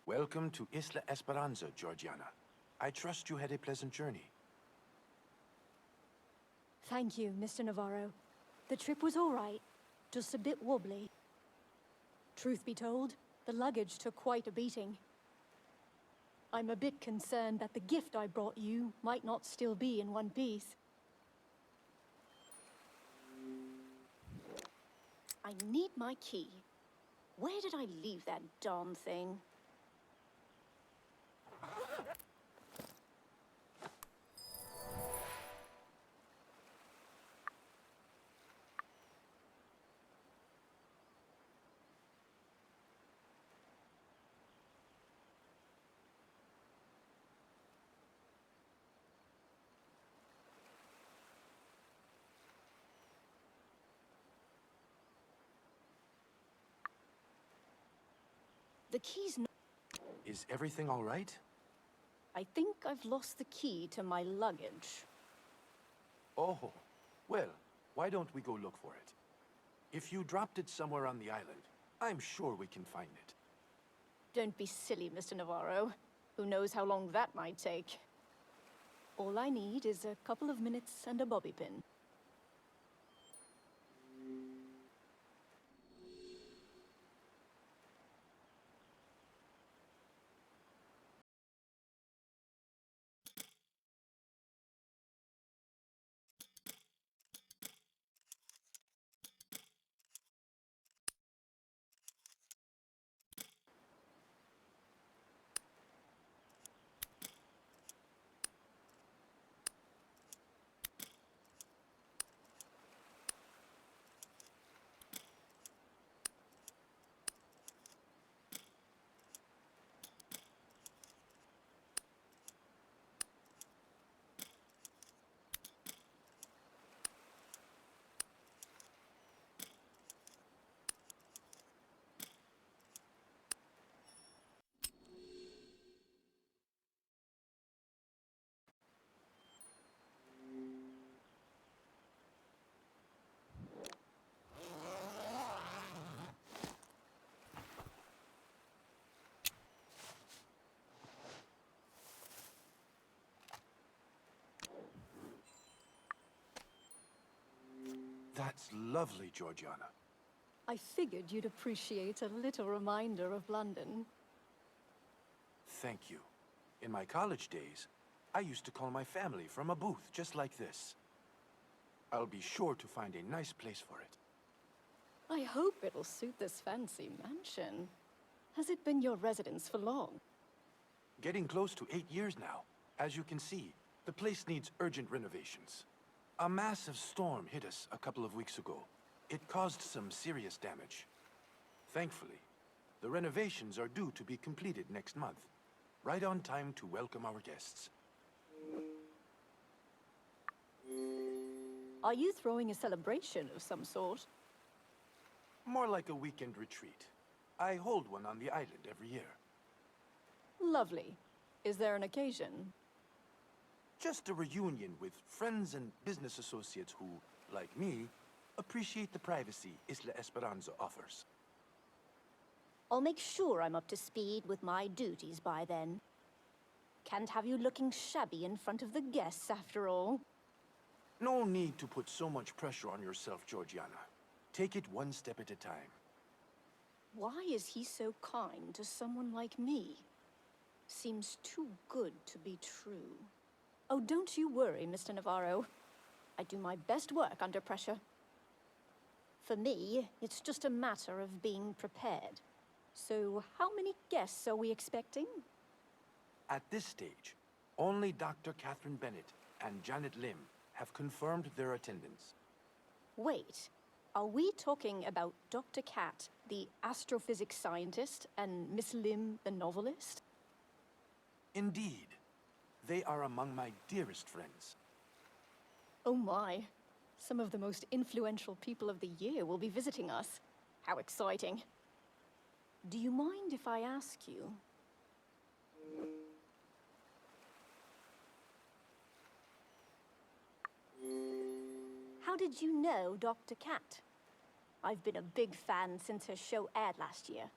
Welcome to Isla Esperanza, Georgiana. I trust you had a pleasant journey. Thank you, Mr. Navarro. The trip was all right, just a bit wobbly. Truth be told, the luggage took quite a beating. I'm a bit concerned that the gift I brought you might not still be in one piece. I need my key. Where did I leave that darn thing? The key's not... Is everything all right? I think I've lost the key to my luggage. Oh, well, why don't we go look for it? If you dropped it somewhere on the island, I'm sure we can find it. Don't be silly, Mr. Navarro. Who knows how long that might take? All I need is a couple of minutes and a bobby pin. That's lovely, Georgiana. I figured you'd appreciate a little reminder of London. Thank you. In my college days, I used to call my family from a booth just like this. I'll be sure to find a nice place for it. I hope it'll suit this fancy mansion. Has it been your residence for long? Getting close to 8 years now. As you can see, the place needs urgent renovations. A massive storm hit us a couple of weeks ago. It caused some serious damage. Thankfully, the renovations are due to be completed next month, right on time to welcome our guests. Are you throwing a celebration of some sort? More like a weekend retreat. I hold one on the island every year. Lovely. Is there an occasion? Just a reunion with friends and business associates who, like me, appreciate the privacy Isla Esperanza offers. I'll make sure I'm up to speed with my duties by then. Can't have you looking shabby in front of the guests, after all. No need to put so much pressure on yourself, Georgiana. Take it one step at a time. Why is he so kind to someone like me? Seems too good to be true. Oh, don't you worry, Mr. Navarro. I do my best work under pressure. For me, it's just a matter of being prepared. So, how many guests are we expecting? At this stage, only Dr. Catherine Bennett and Janet Lim have confirmed their attendance. Wait, are we talking about Dr. Cat, the astrophysics scientist, and Miss Lim, the novelist? Indeed. They are among my dearest friends. Oh my. Some of the most influential people of the year will be visiting us. How exciting. Do you mind if I ask you? How did you know Dr. Cat? I've been a big fan since her show aired last year.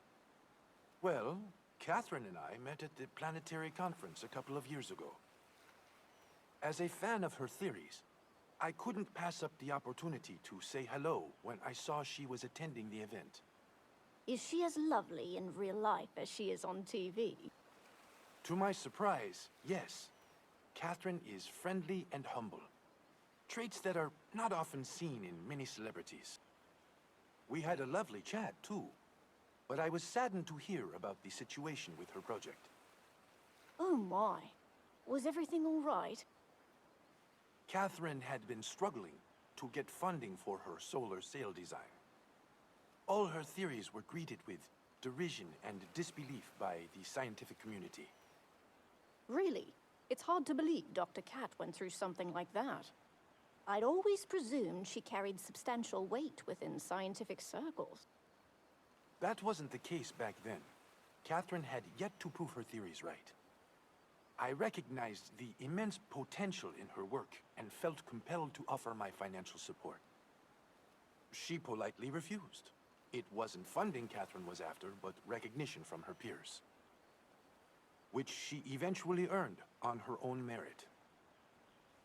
Well, Catherine and I met at the planetary conference a couple of years ago. As a fan of her theories, I couldn't pass up the opportunity to say hello when I saw she was attending the event. Is she as lovely in real life as she is on TV? To my surprise, yes. Catherine is friendly and humble. Traits that are not often seen in many celebrities. We had a lovely chat, too. But I was saddened to hear about the situation with her project. Oh my. Was everything all right? Catherine had been struggling to get funding for her solar sail design. All her theories were greeted with derision and disbelief by the scientific community. Really? It's hard to believe Dr. Cat went through something like that. I'd always presumed she carried substantial weight within scientific circles. That wasn't the case back then. Catherine had yet to prove her theories right. I recognized the immense potential in her work and felt compelled to offer my financial support. She politely refused. It wasn't funding Catherine was after, but recognition from her peers, which she eventually earned on her own merit.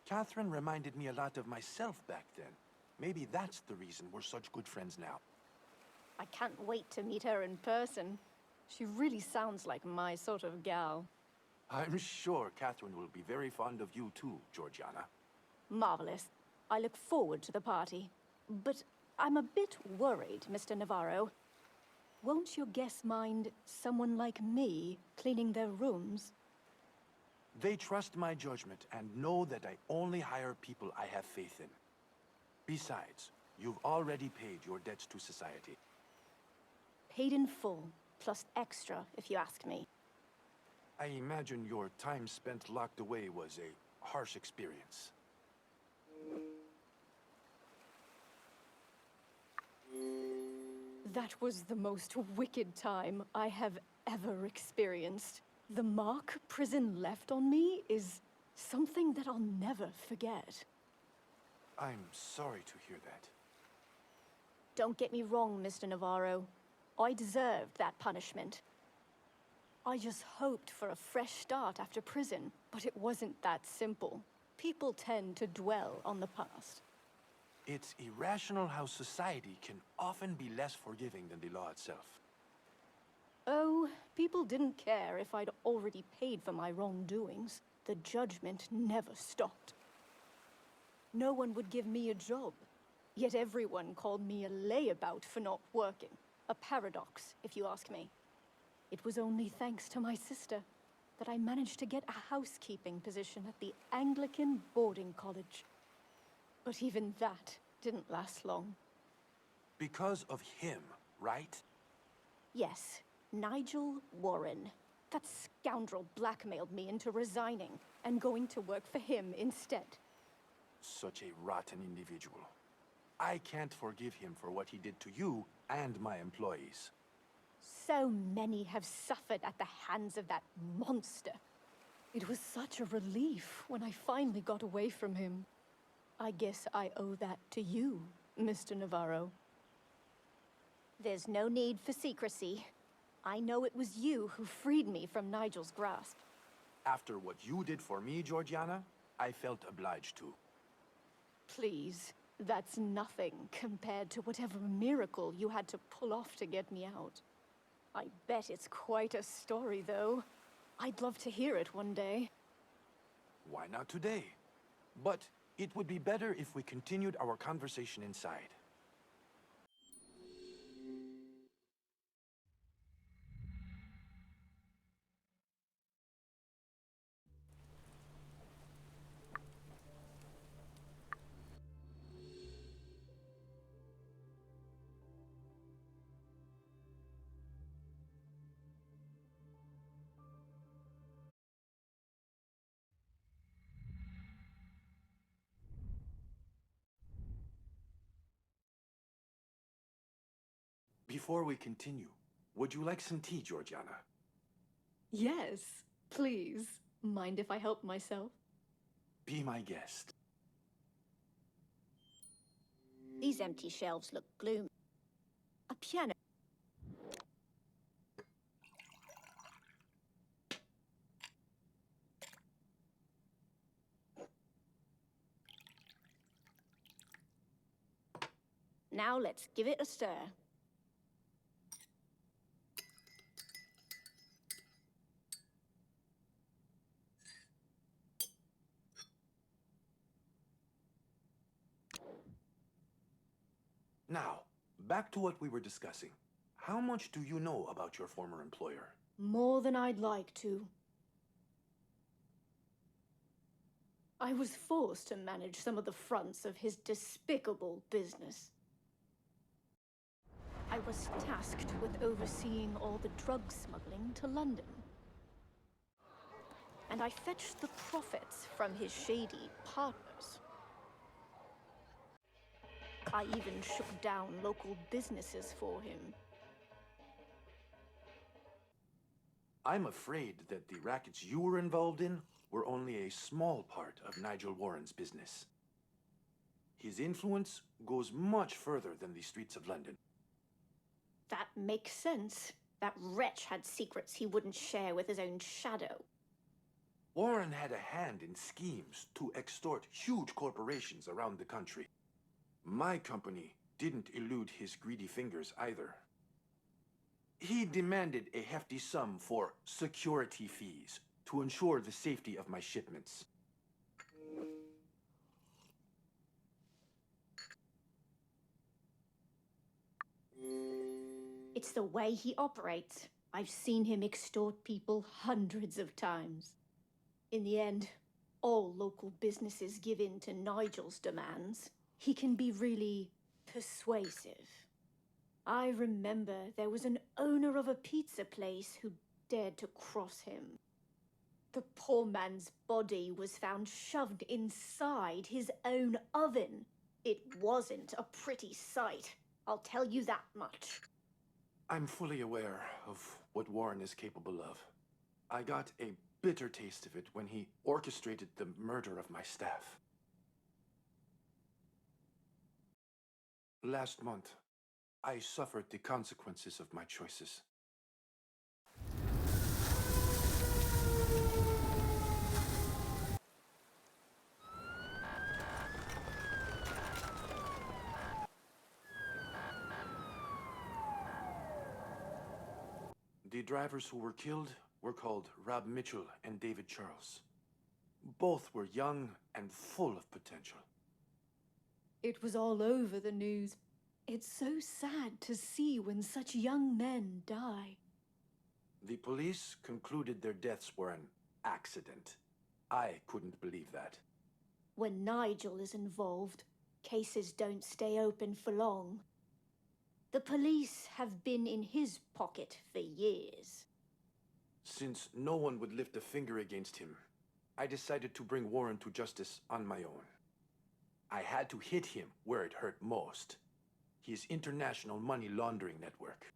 Catherine reminded me a lot of myself back then. Maybe that's the reason we're such good friends now. I can't wait to meet her in person. She really sounds like my sort of gal. I'm sure Catherine will be very fond of you too, Georgiana. Marvelous. I look forward to the party. But I'm a bit worried, Mr. Navarro. Won't your guests mind someone like me cleaning their rooms? They trust my judgment and know that I only hire people I have faith in. Besides, you've already paid your debts to society. Paid in full, plus extra, if you ask me. I imagine your time spent locked away was a harsh experience. That was the most wicked time I have ever experienced. The mark prison left on me is something that I'll never forget. I'm sorry to hear that. Don't get me wrong, Mr. Navarro. I deserved that punishment. I just hoped for a fresh start after prison, but it wasn't that simple. People tend to dwell on the past. It's irrational how society can often be less forgiving than the law itself. Oh, people didn't care if I'd already paid for my wrongdoings. The judgment never stopped. No one would give me a job, yet everyone called me a layabout for not working. A paradox, if you ask me. It was only thanks to my sister that I managed to get a housekeeping position at the Anglican boarding college. But even that didn't last long. Because of him, right? Yes, Nigel Warren. That scoundrel blackmailed me into resigning and going to work for him instead. Such a rotten individual. I can't forgive him for what he did to you and my employees. So many have suffered at the hands of that monster. It was such a relief when I finally got away from him. I guess I owe that to you, Mr. Navarro. There's no need for secrecy. I know it was you who freed me from Nigel's grasp. After what you did for me, Georgiana, I felt obliged to. Please, that's nothing compared to whatever miracle you had to pull off to get me out. I bet it's quite a story, though. I'd love to hear it one day. Why not today? But it would be better if we continued our conversation inside. Before we continue, would you like some tea, Georgiana? Yes, please. Mind if I help myself? Be my guest. These empty shelves look gloomy. A piano. Now let's give it a stir. Now, back to what we were discussing. How much do you know about your former employer? More than I'd like to. I was forced to manage some of the fronts of his despicable business. I was tasked with overseeing all the drug smuggling to London. And I fetched the profits from his shady partners. I even shook down local businesses for him. I'm afraid that the rackets you were involved in were only a small part of Nigel Warren's business. His influence goes much further than the streets of London. That makes sense. That wretch had secrets he wouldn't share with his own shadow. Warren had a hand in schemes to extort huge corporations around the country. My company didn't elude his greedy fingers either. He demanded a hefty sum for security fees to ensure the safety of my shipments. It's the way he operates. I've seen him extort people hundreds of times. In the end, all local businesses give in to Nigel's demands. He can be really persuasive. I remember there was an owner of a pizza place who dared to cross him. The poor man's body was found shoved inside his own oven. It wasn't a pretty sight, I'll tell you that much. I'm fully aware of what Warren is capable of. I got a bitter taste of it when he orchestrated the murder of my staff. Last month, I suffered the consequences of my choices. The drivers who were killed were called Rob Mitchell and David Charles. Both were young and full of potential. It was all over the news. It's so sad to see when such young men die. The police concluded their deaths were an accident. I couldn't believe that. When Nigel is involved, cases don't stay open for long. The police have been in his pocket for years. Since no one would lift a finger against him, I decided to bring Warren to justice on my own. I had to hit him where it hurt most. His international money laundering network.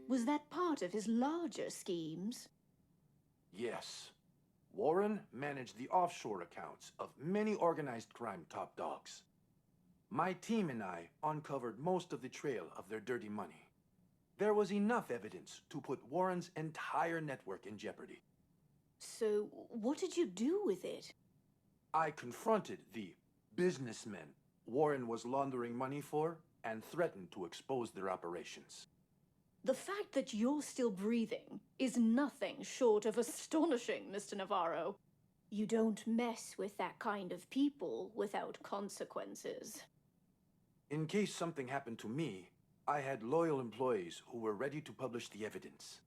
Was that part of his larger schemes? Yes. Warren managed the offshore accounts of many organized crime top dogs. My team and I uncovered most of the trail of their dirty money. There was enough evidence to put Warren's entire network in jeopardy. So, what did you do with it? I confronted the businessmen Warren was laundering money for and threatened to expose their operations. The fact that you're still breathing is nothing short of astonishing, Mr. Navarro. You don't mess with that kind of people without consequences. In case something happened to me, I had loyal employees who were ready to publish the evidence.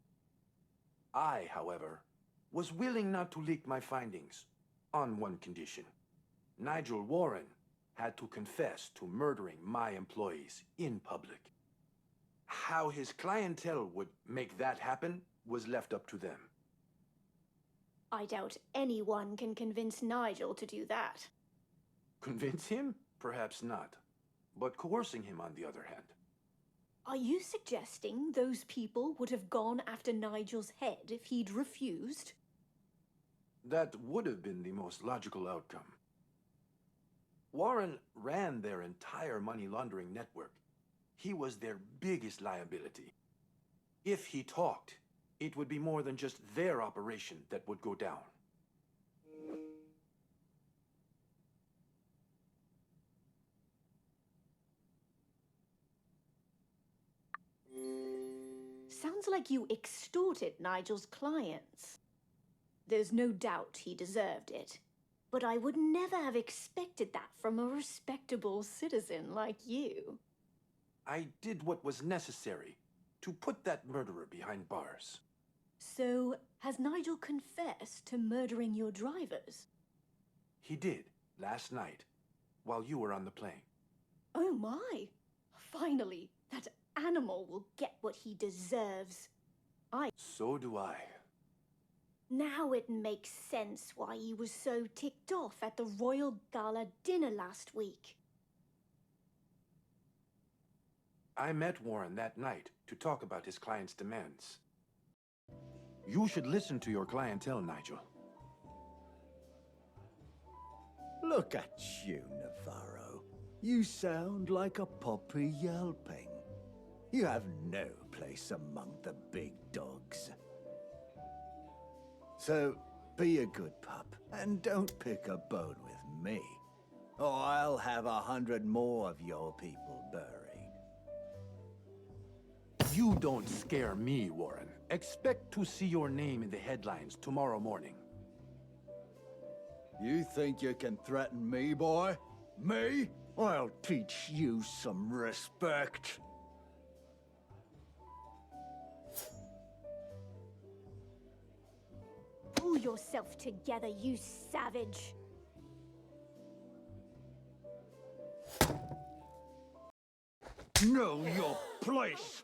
I, however, was willing not to leak my findings on one condition. Nigel Warren had to confess to murdering my employees in public. How his clientele would make that happen was left up to them. I doubt anyone can convince Nigel to do that. Convince him? Perhaps not. But coercing him, on the other hand. Are you suggesting those people would have gone after Nigel's head if he'd refused? That would have been the most logical outcome. Warren ran their entire money laundering network. He was their biggest liability. If he talked, it would be more than just their operation that would go down. Sounds like you extorted Nigel's clients. There's no doubt he deserved it. But I would never have expected that from a respectable citizen like you. I did what was necessary to put that murderer behind bars. So, has Nigel confessed to murdering your drivers? He did, last night, while you were on the plane. Oh my! Finally, that animal will get what he deserves. So do I. Now it makes sense why he was so ticked off at the Royal Gala dinner last week. I met Warren that night to talk about his client's demands. You should listen to your clientele, Nigel. Look at you, Navarro. You sound like a puppy yelping. You have no place among the big dogs. So, be a good pup, and don't pick a bone with me, or I'll have 100 more of your people buried. You don't scare me, Warren. Expect to see your name in the headlines tomorrow morning. You think you can threaten me, boy? Me? I'll teach you some respect. Pull yourself together, you savage. Know your place!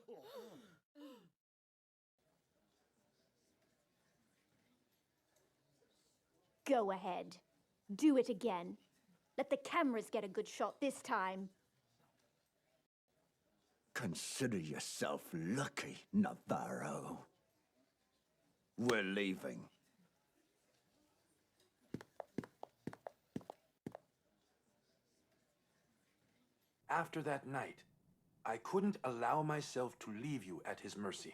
Go ahead. Do it again. Let the cameras get a good shot this time. Consider yourself lucky, Navarro. We're leaving. After that night, I couldn't allow myself to leave you at his mercy.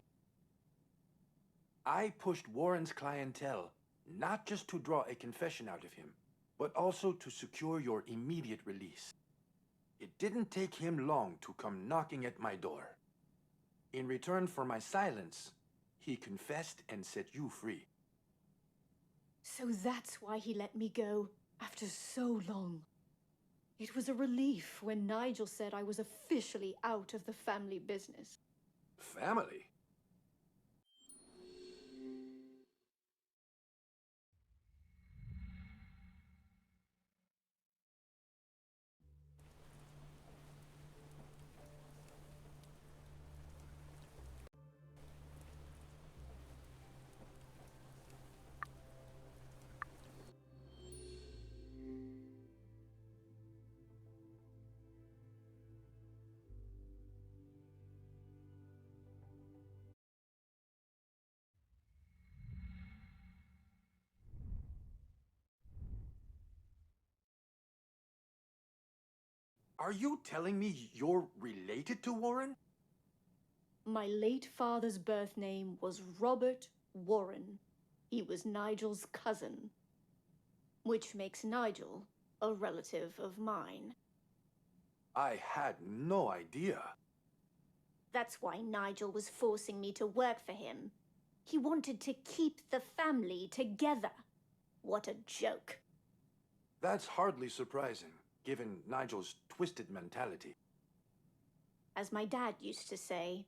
I pushed Warren's clientele not just to draw a confession out of him, but also to secure your immediate release. It didn't take him long to come knocking at my door. In return for my silence, he confessed and set you free. So that's why he let me go after so long. It was a relief when Nigel said I was officially out of the family business. Family? Are you telling me you're related to Warren? My late father's birth name was Robert Warren. He was Nigel's cousin, which makes Nigel a relative of mine. I had no idea. That's why Nigel was forcing me to work for him. He wanted to keep the family together. What a joke. That's hardly surprising, given Nigel's twisted mentality. As my dad used to say,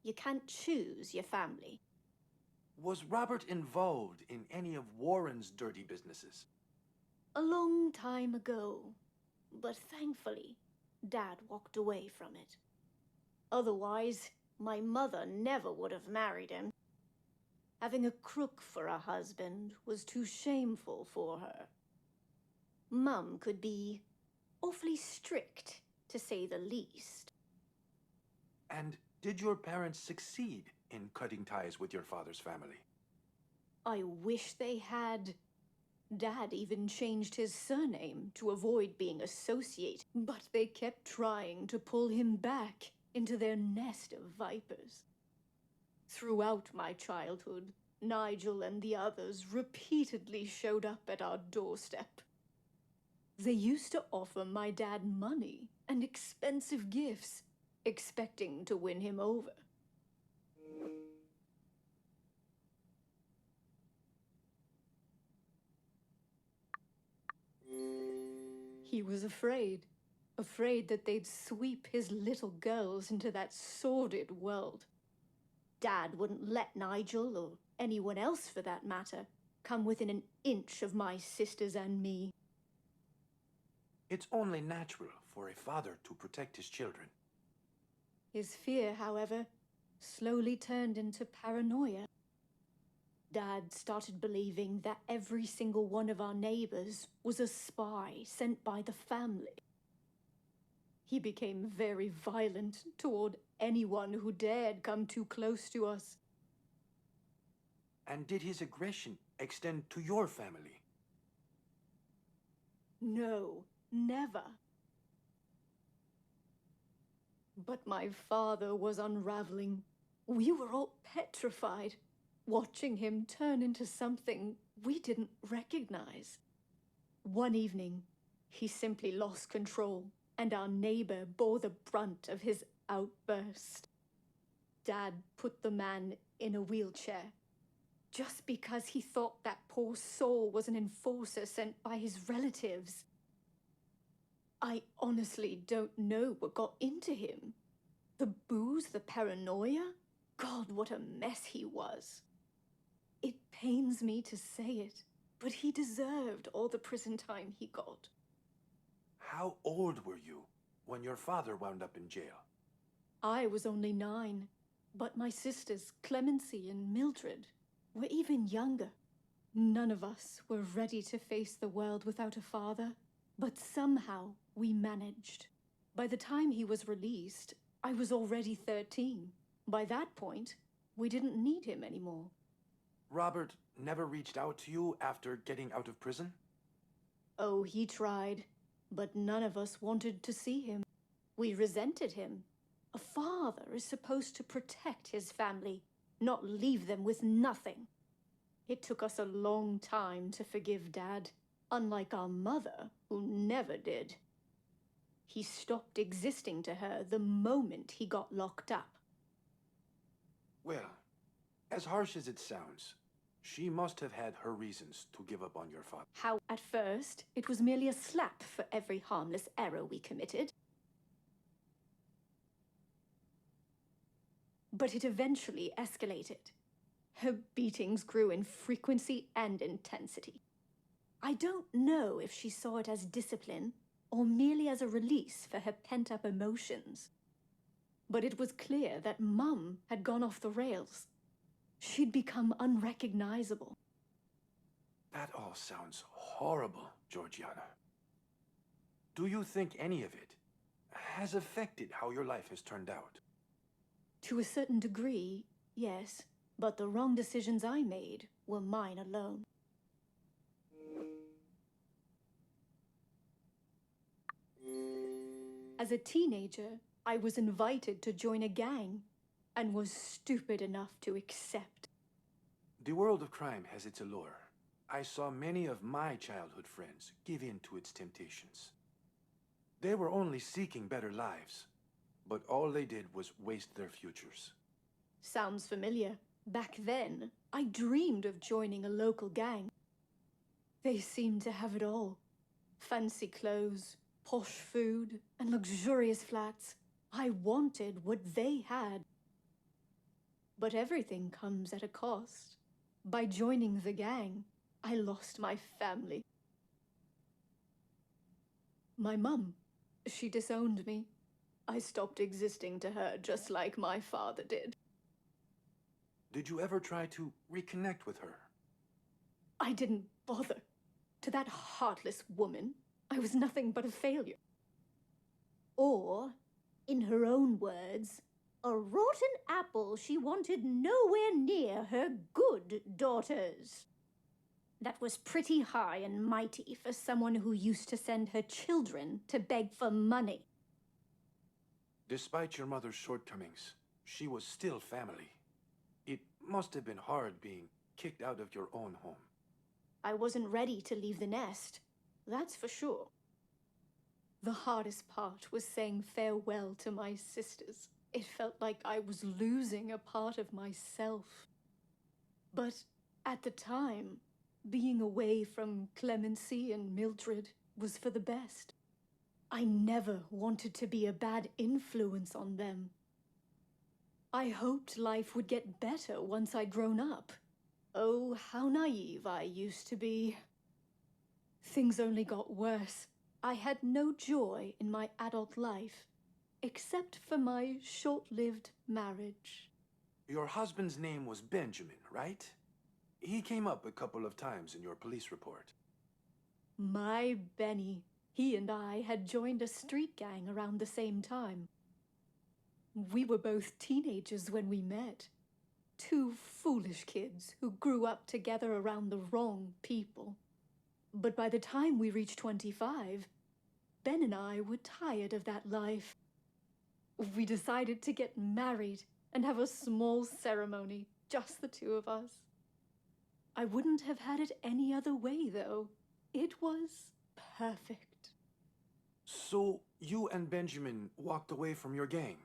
you can't choose your family. Was Robert involved in any of Warren's dirty businesses? A long time ago, but thankfully, Dad walked away from it. Otherwise, my mother never would have married him. Having a crook for a husband was too shameful for her. Mum could be awfully strict, to say the least. And did your parents succeed in cutting ties with your father's family? I wish they had. Dad even changed his surname to avoid being associated, but they kept trying to pull him back into their nest of vipers. Throughout my childhood, Nigel and the others repeatedly showed up at our doorstep. They used to offer my dad money and expensive gifts, expecting to win him over. He was afraid that they'd sweep his little girls into that sordid world. Dad wouldn't let Nigel, or anyone else for that matter, come within an inch of my sisters and me. It's only natural for a father to protect his children. His fear, however, slowly turned into paranoia. Dad started believing that every single one of our neighbors was a spy sent by the family. He became very violent toward anyone who dared come too close to us. And did his aggression extend to your family? No, never. But my father was unraveling. We were all petrified, watching him turn into something we didn't recognize. One evening, he simply lost control, and our neighbor bore the brunt of his outburst. Dad put the man in a wheelchair, just because he thought that poor soul was an enforcer sent by his relatives. I honestly don't know what got into him. The booze, the paranoia? God, what a mess he was. It pains me to say it, but he deserved all the prison time he got. How old were you when your father wound up in jail? I was only 9, but my sisters, Clemency and Mildred, were even younger. None of us were ready to face the world without a father, but somehow we managed. By the time he was released, I was already 13. By that point, we didn't need him anymore. Robert never reached out to you after getting out of prison? Oh, he tried, but none of us wanted to see him. We resented him. A father is supposed to protect his family, not leave them with nothing. It took us a long time to forgive Dad, unlike our mother, who never did. He stopped existing to her the moment he got locked up. Well, as harsh as it sounds, she must have had her reasons to give up on your father. How, at first, it was merely a slap for every harmless error we committed. But it eventually escalated. Her beatings grew in frequency and intensity. I don't know if she saw it as discipline or merely as a release for her pent-up emotions. But it was clear that Mum had gone off the rails. She'd become unrecognizable. That all sounds horrible, Georgiana. Do you think any of it has affected how your life has turned out? To a certain degree, yes, but the wrong decisions I made were mine alone. As a teenager, I was invited to join a gang and was stupid enough to accept. The world of crime has its allure. I saw many of my childhood friends give in to its temptations. They were only seeking better lives, but all they did was waste their futures. Sounds familiar. Back then, I dreamed of joining a local gang. They seemed to have it all. Fancy clothes, posh food, and luxurious flats. I wanted what they had. But everything comes at a cost. By joining the gang, I lost my family. My mum, she disowned me. I stopped existing to her just like my father did. Did you ever try to reconnect with her? I didn't bother. To that heartless woman, I was nothing but a failure. Or, in her own words, a rotten apple she wanted nowhere near her good daughters. That was pretty high and mighty for someone who used to send her children to beg for money. Despite your mother's shortcomings, she was still family. It must have been hard being kicked out of your own home. I wasn't ready to leave the nest, that's for sure. The hardest part was saying farewell to my sisters. It felt like I was losing a part of myself. But at the time, being away from Clemency and Mildred was for the best. I never wanted to be a bad influence on them. I hoped life would get better once I'd grown up. Oh, how naive I used to be. Things only got worse. I had no joy in my adult life, except for my short-lived marriage. Your husband's name was Benjamin, right? He came up a couple of times in your police report. My Benny. He and I had joined a street gang around the same time. We were both teenagers when we met. Two foolish kids who grew up together around the wrong people. But by the time we reached 25, Ben and I were tired of that life. We decided to get married and have a small ceremony, just the two of us. I wouldn't have had it any other way, though. It was perfect. So, you and Benjamin walked away from your gang?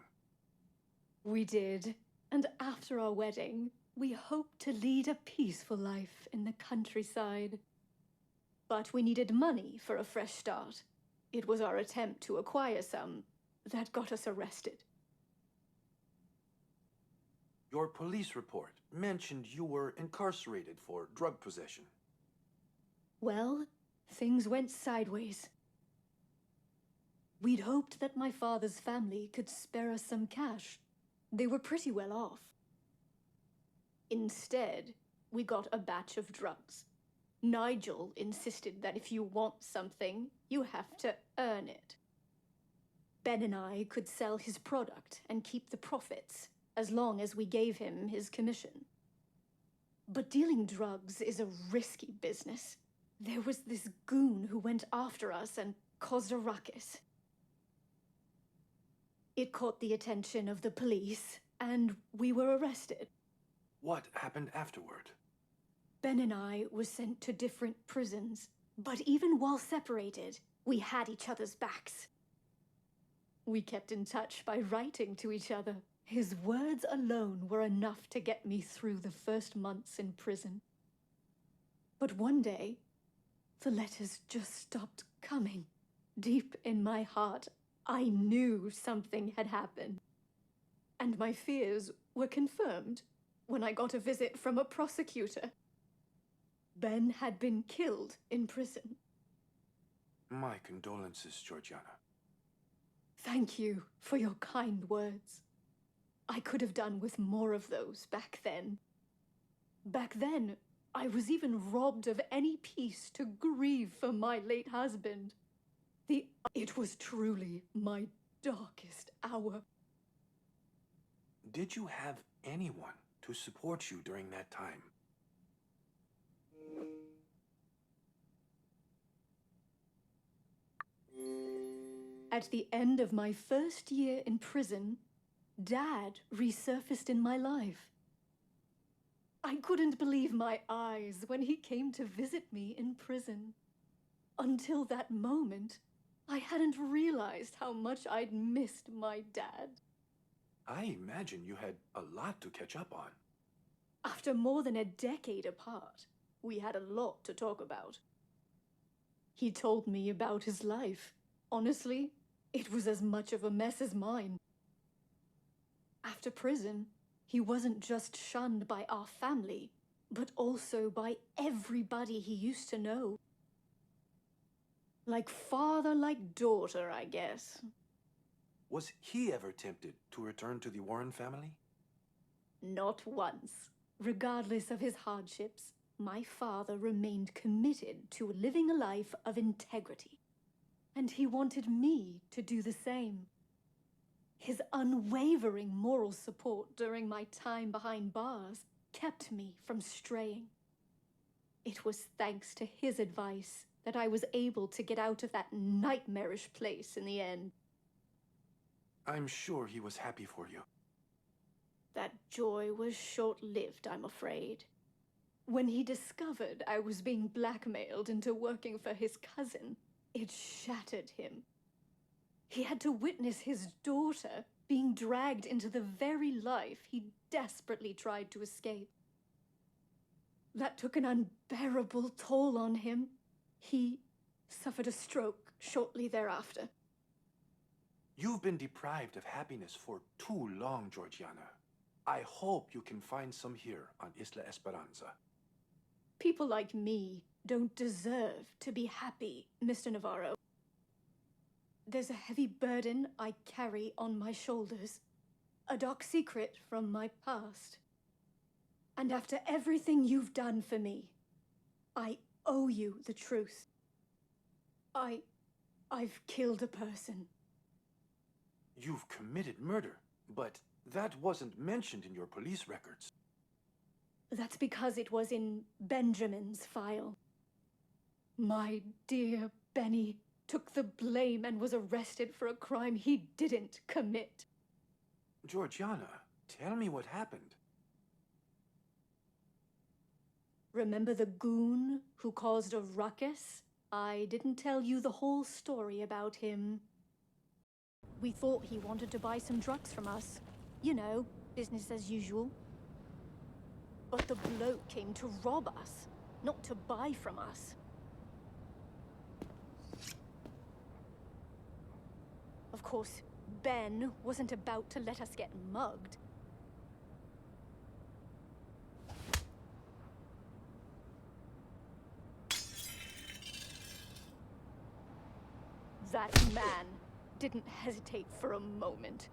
We did. And after our wedding, we hoped to lead a peaceful life in the countryside. But we needed money for a fresh start. It was our attempt to acquire some that got us arrested. Your police report mentioned you were incarcerated for drug possession. Well, things went sideways. We'd hoped that my father's family could spare us some cash. They were pretty well off. Instead, we got a batch of drugs. Nigel insisted that if you want something, you have to earn it. Ben and I could sell his product and keep the profits, as long as we gave him his commission. But dealing drugs is a risky business. There was this goon who went after us and caused a ruckus. It caught the attention of the police, and we were arrested. What happened afterward? Ben and I were sent to different prisons, but even while separated, we had each other's backs. We kept in touch by writing to each other. His words alone were enough to get me through the first months in prison. But one day, the letters just stopped coming. Deep in my heart, I knew something had happened. And my fears were confirmed when I got a visit from a prosecutor. Ben had been killed in prison. My condolences, Georgiana. Thank you for your kind words. I could have done with more of those back then. Back then, I was even robbed of any peace to grieve for my late husband. It was truly my darkest hour. Did you have anyone to support you during that time? At the end of my first year in prison, Dad resurfaced in my life. I couldn't believe my eyes when he came to visit me in prison. Until that moment, I hadn't realized how much I'd missed my dad. I imagine you had a lot to catch up on. After more than a decade apart, we had a lot to talk about. He told me about his life. Honestly, it was as much of a mess as mine. After prison, he wasn't just shunned by our family, but also by everybody he used to know. Like father, like daughter, I guess. Was he ever tempted to return to the Warren family? Not once. Regardless of his hardships, my father remained committed to living a life of integrity. And he wanted me to do the same. His unwavering moral support during my time behind bars kept me from straying. It was thanks to his advice that I was able to get out of that nightmarish place in the end. I'm sure he was happy for you. That joy was short-lived, I'm afraid. When he discovered I was being blackmailed into working for his cousin, it shattered him. He had to witness his daughter being dragged into the very life he desperately tried to escape. That took an unbearable toll on him. He suffered a stroke shortly thereafter. You've been deprived of happiness for too long, Georgiana. I hope you can find some here on Isla Esperanza. People like me don't deserve to be happy, Mr. Navarro. There's a heavy burden I carry on my shoulders, a dark secret from my past. And after everything you've done for me, I owe you the truth. I've killed a person. You've committed murder, but that wasn't mentioned in your police records. That's because it was in Benjamin's file. My dear Benny took the blame and was arrested for a crime he didn't commit. Georgiana, tell me what happened. Remember the goon who caused a ruckus? I didn't tell you the whole story about him. We thought he wanted to buy some drugs from us. You know, business as usual. But the bloke came to rob us, not to buy from us. Of course, Ben wasn't about to let us get mugged. That man didn't hesitate for a moment.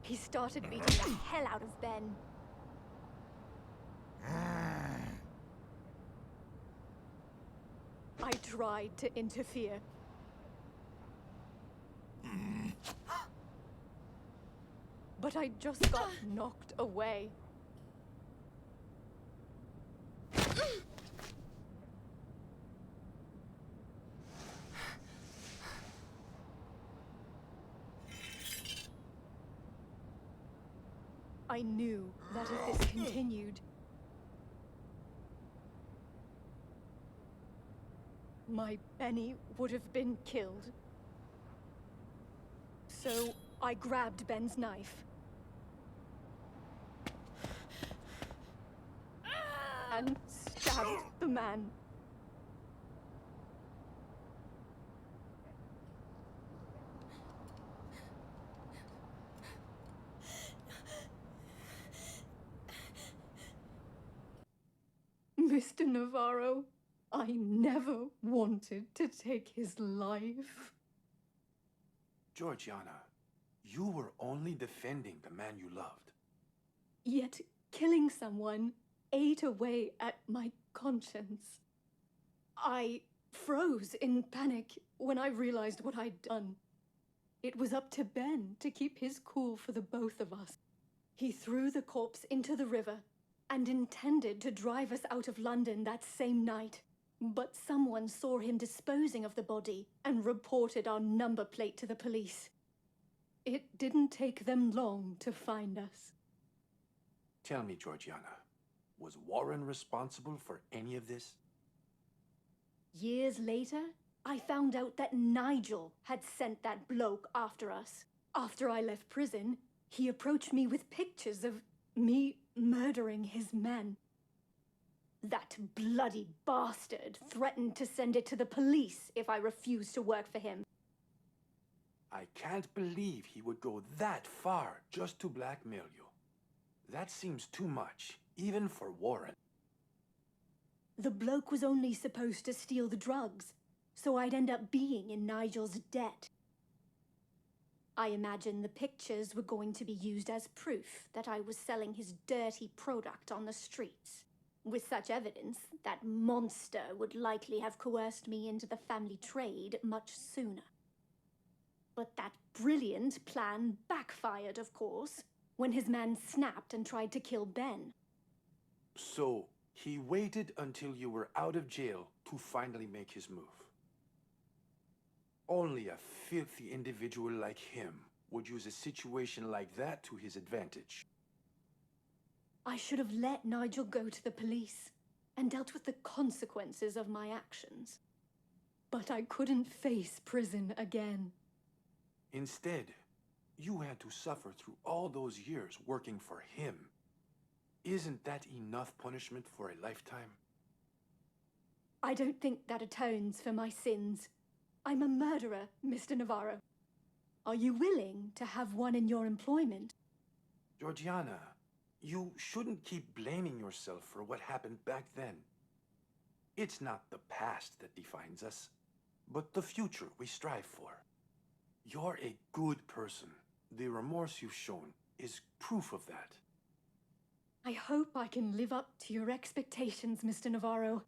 He started beating the hell out of Ben. I tried to interfere. But I just got knocked away. I knew that if this continued, my Benny would have been killed. So I grabbed Ben's knife and stabbed the man. Mr. Navarro, I never wanted to take his life. Georgiana, you were only defending the man you loved. Yet killing someone ate away at my conscience. I froze in panic when I realized what I'd done. It was up to Ben to keep his cool for the both of us. He threw the corpse into the river and intended to drive us out of London that same night. But someone saw him disposing of the body and reported our number plate to the police. It didn't take them long to find us. Tell me, Georgiana, was Warren responsible for any of this? Years later, I found out that Nigel had sent that bloke after us. After I left prison, he approached me with pictures of me murdering his men. That bloody bastard threatened to send it to the police if I refused to work for him. I can't believe he would go that far just to blackmail you. That seems too much, even for Warren. The bloke was only supposed to steal the drugs, so I'd end up being in Nigel's debt. I imagine the pictures were going to be used as proof that I was selling his dirty product on the streets. With such evidence, that monster would likely have coerced me into the family trade much sooner. But that brilliant plan backfired, of course, when his man snapped and tried to kill Ben. So, he waited until you were out of jail to finally make his move. Only a filthy individual like him would use a situation like that to his advantage. I should have let Nigel go to the police and dealt with the consequences of my actions. But I couldn't face prison again. Instead, you had to suffer through all those years working for him. Isn't that enough punishment for a lifetime? I don't think that atones for my sins. I'm a murderer, Mr. Navarro. Are you willing to have one in your employment? Georgiana, you shouldn't keep blaming yourself for what happened back then. It's not the past that defines us, but the future we strive for. You're a good person. The remorse you've shown is proof of that. I hope I can live up to your expectations, Mr. Navarro.